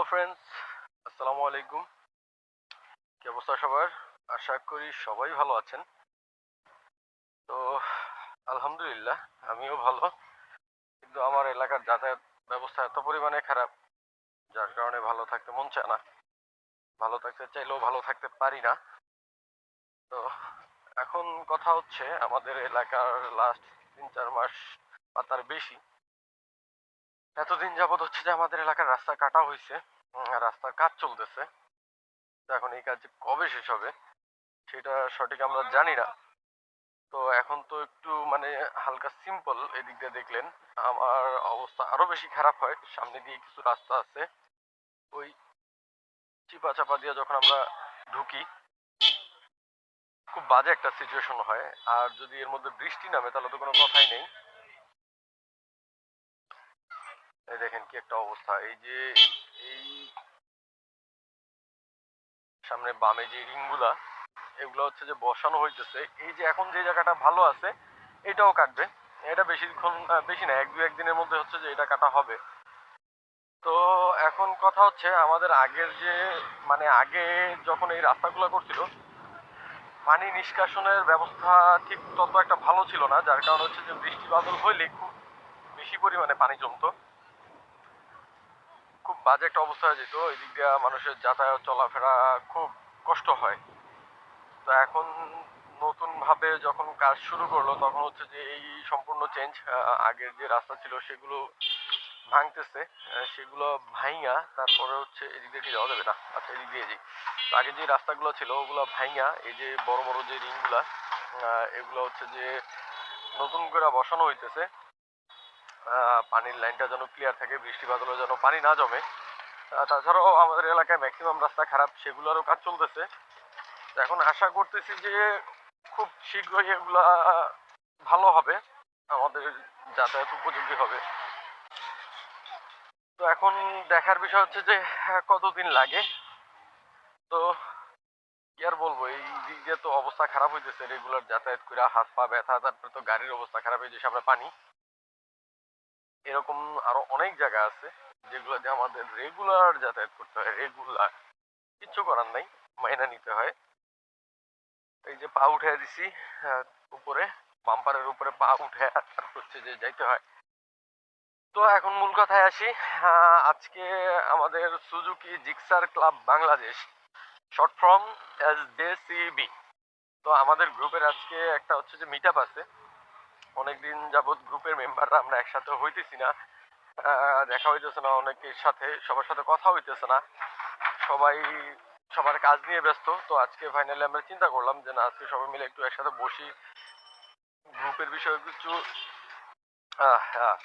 Friends, আসসালামু আলাইকুম। কি অবস্থা সবার? আশা করি সবাই ভালো আছেন। তো আলহামদুলিল্লাহ, আমিও ভালো। কিন্তু আমার এলাকার যাতায়াত ব্যবস্থা এত পরিমাণে খারাপ, যার কারণে ভালো থাকতে মন চায় না। ভালো থাকতে চাইলেও ভালো থাকতে পারি না। তো এখন কথা হচ্ছে, আমাদের এলাকার লাস্ট 3-4 মাস বা তার বেশি এতদিন যাবৎ হচ্ছে যে আমাদের এলাকার রাস্তা কাটা হয়েছে। রাস্তার কাজ চলতেছে। তো এখন এই কাজ যে কবে শেষ হবে সেটা সঠিক আমরা জানি না। তো এখন তো একটু মানে হালকা সিম্পল, এদিক দিয়ে দেখলেন আমার অবস্থা আরো বেশি খারাপ হয়। সামনে দিয়ে কিছু রাস্তা আছে, ওই চিপা চাপা দিয়ে যখন আমরা ঢুকি খুব বাজে একটা সিচুয়েশন হয়। আর যদি এর মধ্যে বৃষ্টি নামে তাহলে তো কোনো কথাই নেই। এই দেখেন কি একটা অবস্থা। এই যে এই সামনে বামে যে রিংগুলা, এগুলো হচ্ছে যে বসানো হইতেছে। এই যে এখন যে জায়গাটা ভালো আছে এটাও কাটবে। এটা বেশিক্ষণ বেশি না, 1-2 দিনের মধ্যে হচ্ছে যে এটা কাটা হবে। তো এখন কথা হচ্ছে, আমাদের আগের যে মানে আগে যখন এই রাস্তাগুলো করছিল, পানি নিষ্কাশনের ব্যবস্থা ঠিক তত একটা ভালো ছিল না, যার কারণ হচ্ছে যে বৃষ্টি বাদল হইলে খুব বেশি পরিমাণে পানি জমতো। খুব বাজে একটা অবস্থা হয়ে যেত, এই দিক দিয়ে মানুষের যাতায়াত চলাফেরা খুব কষ্ট হয়। তো এখন নতুন ভাবে যখন কাজ শুরু করলো তখন হচ্ছে যে এই সম্পূর্ণ চেঞ্জ। আগের যে রাস্তা ছিল সেগুলো ভাঙতেছে। সেগুলো ভাইঙা তারপরে হচ্ছে এদিক দিয়ে কি যাওয়া যাবে না, আচ্ছা এদিক দিয়ে যাই। তো আগে যে রাস্তাগুলো ছিল ওগুলো ভাইঙা এই যে বড় বড় যে রিংগুলা, এগুলো হচ্ছে যে নতুন করে বসানো হইতেছে। পানির লাইনটা যেন ক্লিয়ার থাকে, বৃষ্টি বাদলে যেন পানি না জমে। তাছাড়াও আমাদের এলাকায় ম্যাক্সিমাম রাস্তা খারাপ, সেগুলোরও কাজ চলতেছে। তো এখন আশা করতেছি যে খুব শীঘ্রই এগুলা ভালো হবে, আমাদের যাতায়াত উপযোগী হবে। তো এখন দেখার বিষয় হচ্ছে যে কতদিন লাগে। তো কি আর বলবো, এই দিক দিয়ে তো অবস্থা খারাপ হইতেছে। রেগুলার যাতায়াত করে হাত পা ব্যথা, তারপরে তো গাড়ির অবস্থা খারাপ হয়ে যে সামনে পানি। এরকম আরো অনেক জায়গা আছে যেগুলো দিয়ে আমাদের রেগুলার যাতায়াত করতে হয়, রেগুলার। কিচ্ছু করার নাই, মাইনা নিতে হয়। এই যে পা উঠে দিছি উপরে, বাম্পারের উপরে পা উঠে তারপর হচ্ছে যে যাইতে হয়। তো এখন মূল কথায় আসি। আজকে আমাদের Suzuki Gixxer club Bangladesh, short form SJCB, তো আমাদের গ্রুপের আজকে একটা হচ্ছে যে মিট আপ আছে। অনেকদিন যাবৎ গ্রুপের মেম্বাররা আমরা একসাথে হইতেছি না, দেখা হইতেছে না অনেকের সাথে, সবার সাথে কথা হইতেছে না। সবাই সবার কাজ নিয়ে ব্যস্ত। তো আজকে ফাইনালি আমরা চিন্তা করলাম যে না, আজকে সবাই মিলে একটু একসাথে বসি, গ্রুপের বিষয়ে কিছু আহ, আহ,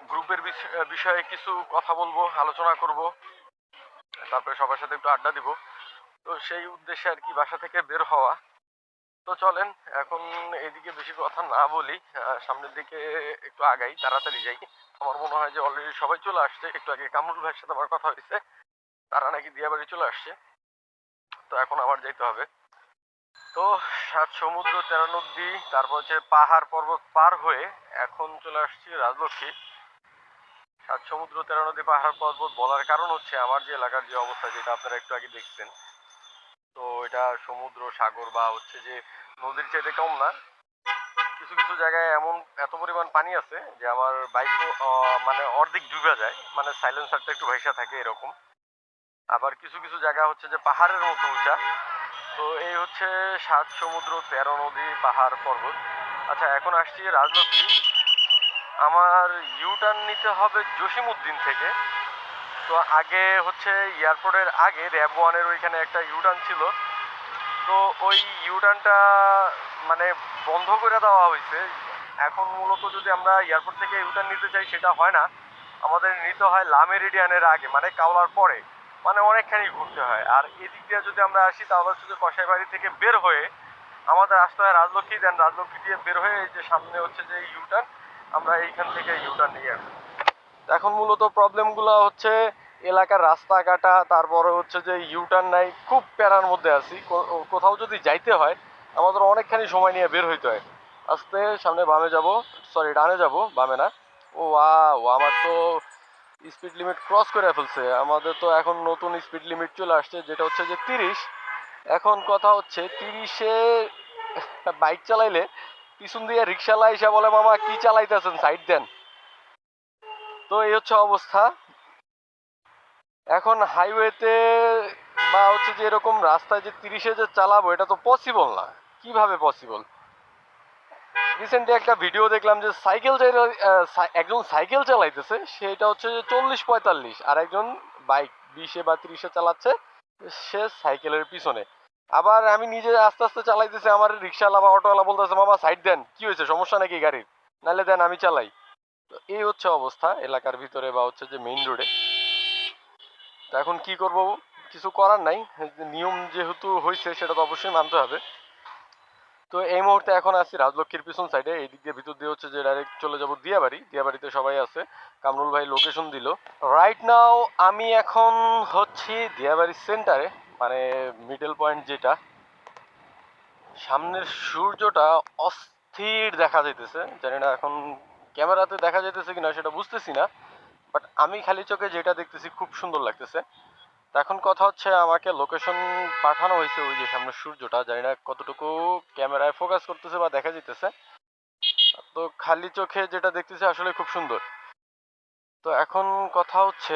গ্রুপের বিষয়ে কিছু কথা বলবো, আলোচনা করব, তারপরে সবার সাথে একটু আড্ডা দিব। তো সেই উদ্দেশ্যে আর কি বাসা থেকে বের হওয়া। তো চলেন এখন এদিকে বেশি কথা না বলি, সামনের দিকে একটু আগাই, তাড়াতাড়ি যাই। আমার মনে হয় যে অলরেডি সবাই চলে আসছে। একটু আগে কামরুল ভাইয়ের সাথে আমার কথা হয়েছে, তারা নাকি দিয়াবাড়ি চলে আসছে। তো এখন আবার যাইতে হবে। তো 7 সমুদ্র 13 নদী, তারপর হচ্ছে পাহাড় পর্বত পার হয়ে এখন চলে আসছি রাজলক্ষ্মী। 7 সমুদ্র 13 নদী পাহাড় পর্বত বলার কারণ হচ্ছে আমার যে এলাকার যে অবস্থা, যেটা আপনারা একটু আগে দেখছেন। তো এটা সমুদ্র সাগর বা হচ্ছে যে নদীর চাইতে কম না। কিছু কিছু জায়গায় এমন এত পরিমাণ পানি আছে যে আমার বাইকও মানে অর্ধেক ডুবে যায়, মানে সাইলেন্সারটা একটু ভাইসা থাকে এরকম। আবার কিছু কিছু জায়গা হচ্ছে যে পাহাড়ের মতো উঁচা। তো এই হচ্ছে 7 সমুদ্র 13 নদী পাহাড় পর্বত। আচ্ছা এখন আসছি রাজলক্ষ্মী। আমার ইউটার্ন নিতে হবে জসিমউদ্দিন থেকে। তো আগে হচ্ছে এয়ারপোর্টের আগে র্যাব 1-এর ওইখানে একটা ইউটার্ন ছিল। তো ওই ইউটার্নটা মানে বন্ধ করে দেওয়া হয়েছে। এখন মূলত যদি আমরা এয়ারপোর্ট থেকে ইউটার্ন নিতে চাই সেটা হয় না, আমাদের নিতে হয় লা মেরিডিয়ানের আগে, মানে কাওলার পরে, মানে অনেকখানি ঘুরতে হয়। আর এদিক দিয়ে যদি আমরা আসি তাহলে হচ্ছে যে কসাইবাড়ি থেকে বের হয়ে আমাদের আসতে হয় রাজলক্ষ্মী, দেন রাজলক্ষ্মী দিয়ে বের হয়ে এই যে সামনে হচ্ছে যে ইউটার্ন, আমরা এইখান থেকে ইউটার্ন নিয়ে আসি। এখন মূলত প্রবলেমগুলো হচ্ছে এলাকার রাস্তাঘাটা, তারপরে হচ্ছে যে ইউটার্ন নাই, খুব প্যারার মধ্যে আছি। কোথাও যদি যাইতে হয় আমাদের অনেকখানি সময় নিয়ে বের হইতে হয়। আস্তে সামনে বামে যাব, সরি ডানে যাব, বামে না। ও আমার তো স্পিড লিমিট ক্রস করে ফেলছে। আমাদের তো এখন নতুন স্পিড লিমিট চলে আসছে, যেটা হচ্ছে যে 30। এখন কথা হচ্ছে 30-এ বাইক চালাইলে পিছন দিয়ে রিক্সাওয়ালা এসে বলে, মামা কি চালাইতেছেন, সাইড দেন। তো এই হচ্ছে অবস্থা। এখন হাইওয়েতে বা হচ্ছে যে এরকম রাস্তায় যে 30-এ যে চালাবো, এটা তো পসিবল না। কিভাবে পসিবল? রিসেন্টলি একটা ভিডিও দেখলাম যে একজন সাইকেল চালাইতেছে, সেটা হচ্ছে যে 40-45, আর একজন বাইক 20-এ বা 30-এ চালাচ্ছে, সে সাইকেলের পিছনে। আবার আমি নিজে আস্তে আস্তে চালাইতেছি, আমার রিক্সাওয়ালা বা অটোওয়ালা বলতেছে, মামা সাইড দেন, কি হয়েছে, সমস্যা নাকি গাড়ির, নাহলে দেন আমি চালাই। তো এই হচ্ছে অবস্থা এলাকার ভিতরে বা হচ্ছে যে মেইন রোডে। তো এখন কি করব, কিছু করার নাই, নিয়ম যেহেতু হয়েছে সেটা তো অবশ্যই মানতে হবে। তো এই মুহূর্তে এখন আছি রাজলক্ষ্মীর পিছন সাইডে, এই দিক দিয়ে ভিতর দিয়ে হচ্ছে যে ডাইরেক্ট চলে যাবো দিয়াবাড়ি। দিয়াবাড়িতে সবাই আছে, কামরুল ভাই লোকেশন দিল। রাইট নাও আমি এখন হচ্ছি দিয়াবাড়ি সেন্টারে, মানে মিডল পয়েন্ট যেটা। সামনের সূর্যটা অস্থির দেখা যাইতেছে, জানি না এখন ক্যামেরাতে দেখা যাইতেছে কিনা সেটা বুঝতেছি না, বাট আমি খালি চোখে যেটা দেখতেছি খুব সুন্দর লাগতেছে। তো এখন কথা হচ্ছে, আমাকে লোকেশন পাঠানো হয়েছে ওই যে সামনের সূর্যটা, জানি না কতটুকু ক্যামেরায় ফোকাস করতেছে বা দেখা যাইতেছে। তো খালি চোখে যেটা দেখতেছি আসলে খুব সুন্দর। তো এখন কথা হচ্ছে,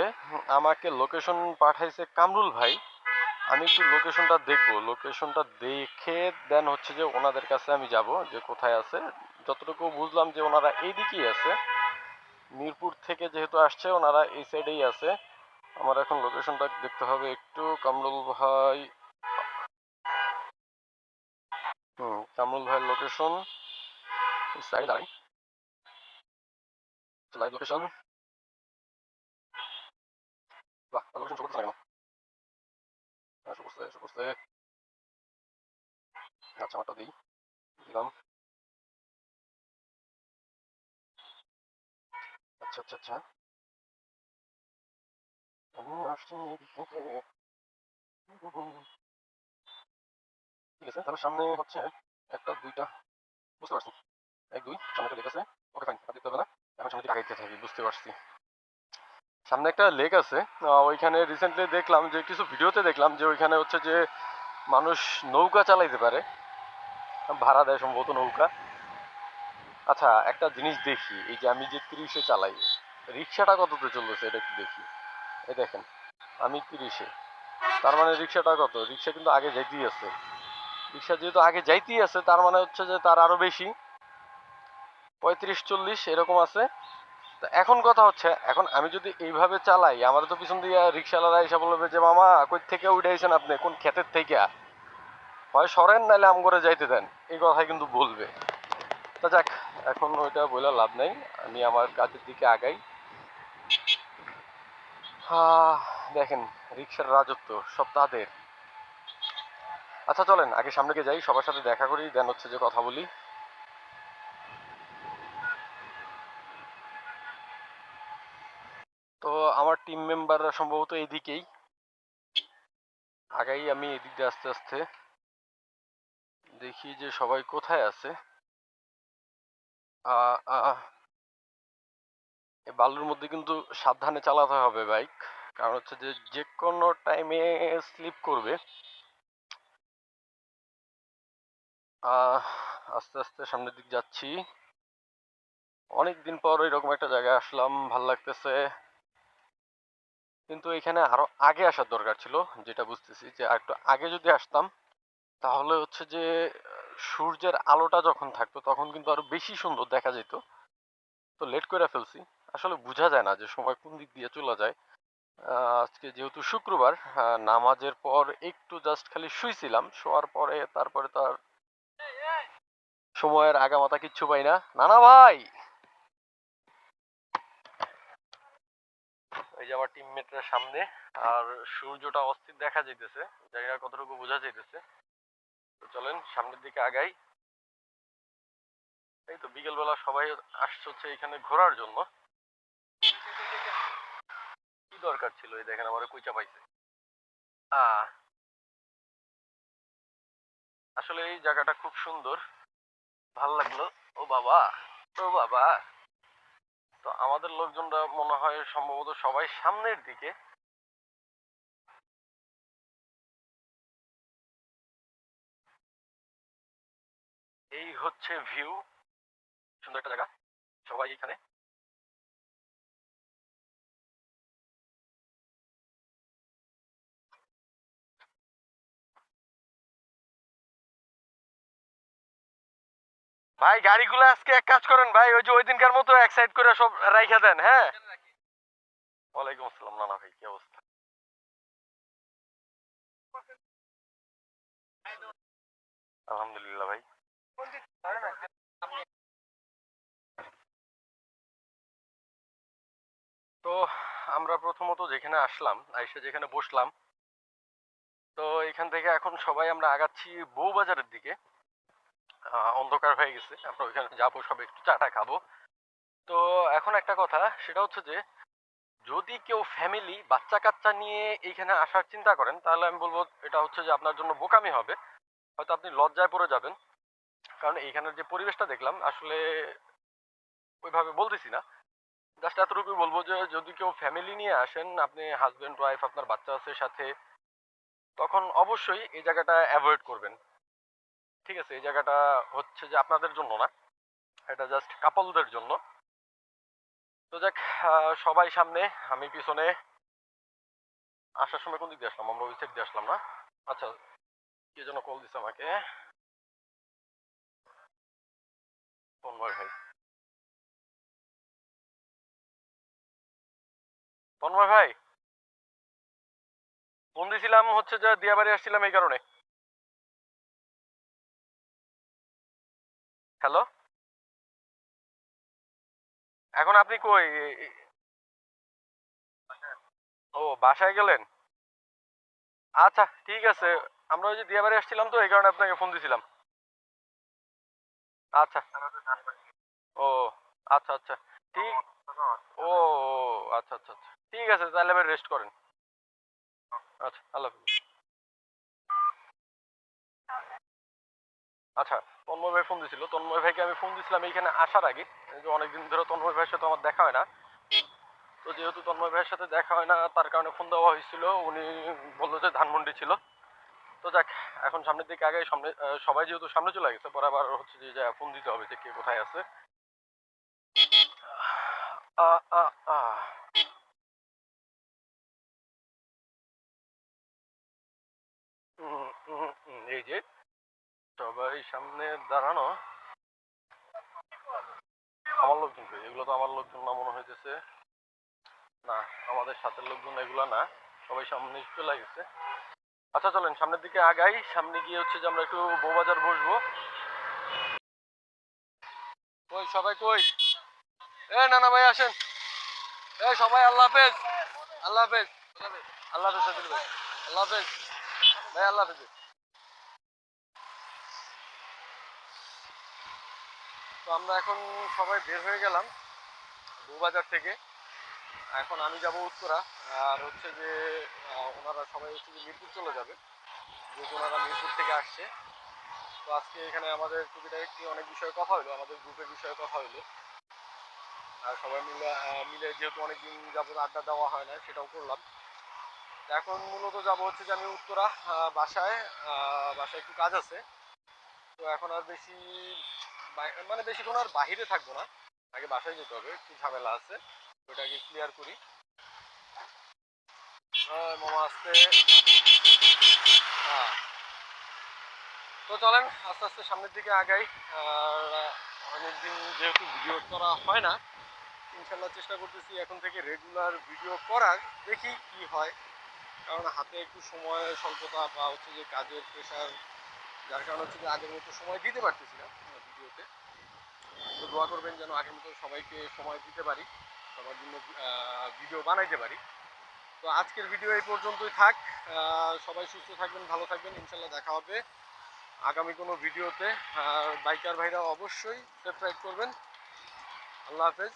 আমাকে লোকেশন পাঠাইছে কামরুল ভাই। আমি একটু লোকেশনটা দেখবো, লোকেশনটা দেখে দেন হচ্ছে যে ওনাদের কাছে আমি যাব যে কোথায় আছে। যতটুকু বুঝলাম যে ওনারা এইদিকেই আছে, মিরপুর থেকে যেহেতু আসছে ওনারা এই সাইডেই আছে। আমার এখন লোকেশনটা দেখতে হবে একটু। কামরুল ভাই, কামরুল ভাইয়ের লোকেশন সাইড দাঁড়াই, লাইভ লোকেশন। বাহ, লোকেশন শো করতেছে না কেন? শো করছে, শো করছে। আচ্ছা, আমারটা দিই, দিলাম। আচ্ছা আচ্ছা আচ্ছা, আমি আসছি এদিক থেকে। ঠিক আছে, তাহলে সামনে হচ্ছে একটা দুইটা, বুঝতে পারছি, এক দুই সামনে একটা লেক আছে। ওকে ফাইন, আর দেখতে হবে না। এখন সামনে দিকে আগাইতে থাকি, বুঝতে পারছি। সামনে একটা লেক আছে, ওইখানে রিসেন্টলি দেখলাম যে কিছু ভিডিওতে দেখলাম যে ওইখানে হচ্ছে যে মানুষ নৌকা চালাইতে পারে, ভাড়া দেয় সম্ভবত নৌকা। আচ্ছা, একটা জিনিস দেখি, এই যে আমি যে 30-এ চালাই, রিক্সাটা কততে চলতেছে এটা একটু দেখি। এই দেখেন, আমি 30-এ, তার মানে রিক্সাটা কত, রিক্সা কিন্তু আগে যাইতেই আছে। রিক্সা যেহেতু আগে যাইতেই আছে, তার মানে হচ্ছে যে তার আরো বেশি, 35-40 এরকম আছে। তো এখন কথা হচ্ছে, এখন আমি যদি এইভাবে চালাই, আমার তো পিছন দিয়ে রিক্সাওয়ালারা এসে বলবে যে, মামা কই থেকে উঠাইছেন আপনি, কোন ক্ষেতের থেকে, হয় সরেন নাহলে আম করে যাইতে দেন, এই কথাই কিন্তু বলবে। তা যাক, এখন ওইটা বলে লাভ নাই, আমি আমার কাজের দিকে আগাই। দেখেন, রিক্সার রাজত্ব সব তাদের। আচ্ছা চলেন আগে সামনে যাই, সবার সাথে দেখা করি, দেন হচ্ছে যে কথা বলি। তো আমার টিম মেম্বাররা সম্ভবত এইদিকেই, আগাই আমি এদিক দিয়ে আস্তে আস্তে, দেখি যে সবাই কোথায় আছে। আহ আহ এই বালুর মধ্যে কিন্তু সাবধানে চালাতে হবে বাইক, কারণ হচ্ছে যে যে কোনো টাইমে স্লিপ করবে। আহ আস্তে আস্তে সামনের দিক যাচ্ছি। অনেকদিন পর এরকম একটা জায়গায় আসলাম, ভাল লাগতেছে। কিন্তু এখানে আরো আগে আসার দরকার ছিল, যেটা বুঝতেছি যে আর একটু আগে যদি আসতাম, তাহলে হচ্ছে যে সূর্যের আলোটা যখন থাকতো তখন কিন্তু আরো বেশি সুন্দর দেখা যেত। তো লেট করে ফেলছি, আসলে বোঝা যায় না যে সময় কোন দিক দিয়ে চলে যায়। আজকে যেহেতু শুক্রবার, নামাজের পর একটু জাস্ট খালি শুইছিলাম, শোয়ার পরে তারপরে তো আর সময়ের আগামাথা কিচ্ছু পাই না। নানা ভাই, এই যে আমার টিমমেটরা সামনে, আর সূর্যটা অস্থির দেখা যাইতেছে, জানি না কতটুকু বোঝা যাইতেছে। তো চলেন সামনের দিকে আগাই। এই তো বিকেল বেলা সবাই আসছে হচ্ছে এখানে ঘোরার জন্য। কি দরকার ছিল, এই দেখেন আমার কুইচা পাইছে। আহ আসলে এই জায়গাটা খুব সুন্দর, ভাল লাগলো। ও বাবা, ও বাবা, তো আমাদের লোকজনরা মনে হয় সম্ভবত সবাই সামনের দিকে। এই হচ্ছে ভিউ, সুন্দর একটা জায়গা, সবাই এখানে। ভাই গাড়িগুলো আজকে এক কাজ করেন ভাই, ওই যে ওই দিনকার মতো এক সাইড করে সব রাইখা দেন। হ্যাঁ, ওয়ালাইকুম আসসালাম। নানা ভাই, কি অবস্থা? আলহামদুলিল্লাহ ভাই। তো আমরা প্রথমত যেখানে আসলাম, আইসা যেখানে বসলাম, তো এখান থেকে এখন সবাই আমরা আগাচ্ছি বউবাজারের দিকে। অন্ধকার হয়ে গেছে, আমরা ওইখানে যাবো, সবাই একটু চাটা খাবো। তো এখন একটা কথা, সেটা হচ্ছে যে যদি কেউ ফ্যামিলি বাচ্চা কাচ্চা নিয়ে এইখানে আসার চিন্তা করেন, তাহলে আমি বলবো এটা হচ্ছে যে আপনার জন্য বোকামি হবে, হয়তো আপনি লজ্জায় পড়ে যাবেন। কারণ এইখানের যে পরিবেশটা দেখলাম, আসলে ওইভাবে বলতেছি না, জাস্ট এতটুকুই বলবো যে যদি কেউ ফ্যামিলি নিয়ে আসেন, আপনি হাজবেন্ড ওয়াইফ, আপনার বাচ্চা আছে সাথে, তখন অবশ্যই এই জায়গাটা অ্যাভয়েড করবেন। ঠিক আছে, এই জায়গাটা হচ্ছে যে আপনাদের জন্য না, এটা জাস্ট কাপলদের জন্য। তো যাক, সবাই সামনে, আমি পিছনে। আসার সময় কোন দিক দিয়ে আসলাম? আমরা ওই সাইড দিয়ে আসলাম না? আচ্ছা, কে যেন কল দিছে আমাকে। তন্ময় ভাই। তন্ময় ভাই, ফোন দিছিলাম হচ্ছে যে দিয়াবাড়ি আসছিলাম এই কারণে। হ্যালো, এখন আপনি কই? ও, বাসায় গেলেন? আচ্ছা ঠিক আছে, আমরা ওই যে দিয়াবাড়ি আসছিলাম, তো এই কারণে আপনাকে ফোন দিছিলাম। আচ্ছা। ও, আচ্ছা আচ্ছা, ঠিক। ও, আচ্ছা আচ্ছা আচ্ছা, ঠিক আছে, তাহলে এবার রেস্ট করেন। আচ্ছা, আল্লাহ হাফিজ। আচ্ছা, তন্ময় ভাই ফোন দিছিল। তন্ময় ভাইকে আমি ফোন দিছিলাম এইখানে আসার আগে। এই যে অনেকদিন ধরে তন্ময় ভাইয়ের সাথে আমার দেখা হয় না, তো যেহেতু তন্ময় ভাইয়ের সাথে দেখা হয় না, তার কারণে ফোন দেওয়া হয়েছিল। উনি বললো যে ধানমন্ডি ছিল। তো যাক, এখন সামনের দিকে আগে, সামনে সবাই যেহেতু সামনে চলে গেছে, পরে আবার হচ্ছে যে ফোন দিতে হবে যে কে কোথায় আছে। আ আ আ এই যে সবাই সামনে দাঁড়ানো। আমার লোকজন কই? এগুলো তো আমার লোকজন না মনে হইতেছে। না, আমাদের সাথের লোকজন এগুলা না, সবাই সামনে চলে গেছে। আচ্ছা চলেন সামনের দিকে আগাই, সামনে গিয়ে হচ্ছে যে আমরা একটু বউবাজার বসবো। কই সবাই কই? এ নানা ভাই আসেন। এ সবাই আল্লাহ হাফেজ। আল্লাহ হাফেজ। আল্লাহ হাফেজ সাদিল ভাই। আল্লাহ হাফেজ ভাই, আল্লাহ হাফেজ। তো আমরা এখন সবাই বের হয়ে গেলাম বউবাজার থেকে। এখন আমি যাব উত্তরা, আর হচ্ছে যে ওনারা সবাই হচ্ছে যে মিরপুর চলে যাবে, যেহেতু ওনারা মিরপুর থেকে আসছে। তো আজকে এখানে আমাদের টুকিটাকি অনেক বিষয়ে কথা হলো, আমাদের গ্রুপের বিষয়ে কথা হলো। আর সবাই মিলে মিলে যেহেতু অনেকদিন যাবত আড্ডা দেওয়া হয় না, সেটাও করলাম। এখন মূলত যাব হচ্ছে যে আমি উত্তরা বাসায়। বাসায় একটু কাজ আছে। তো এখন আর বেশি মানে বেশিক্ষণ আর বাহিরে থাকবো না, আগে বাসায় যেতে হবে, একটু ঝামেলা আছে, ওইটাকে ক্লিয়ার করি। মামা আসতে। হ্যাঁ, তো চলেন আস্তে আস্তে সামনের দিকে আগাই। আর অনেকদিন যেহেতু ভিডিও করা হয় না, ইনশাল্লাহ চেষ্টা করতেছি এখন থেকে রেগুলার ভিডিও করার, দেখি কি হয়। কারণ হাতে একটু সময় স্বল্পতা, বা হচ্ছে যে কাজের প্রেশার, যার কারণে হচ্ছে যে আগের মতো সময় দিতে পারতেছি না ভিডিওতে। তো দোয়া করবেন যেন আগের মতো সবাইকে সময় দিতে পারি, সবার জন্য ভিডিও বানাইতে পারি। তো আজকের ভিডিও এই পর্যন্তই থাক। সবাই সুস্থ থাকবেন, ভালো থাকবেন, ইনশাল্লাহ দেখা হবে আগামী কোনো ভিডিওতে। আর বাইকার ভাইরা অবশ্যই সাবস্ক্রাইব করবেন। আল্লাহ হাফেজ।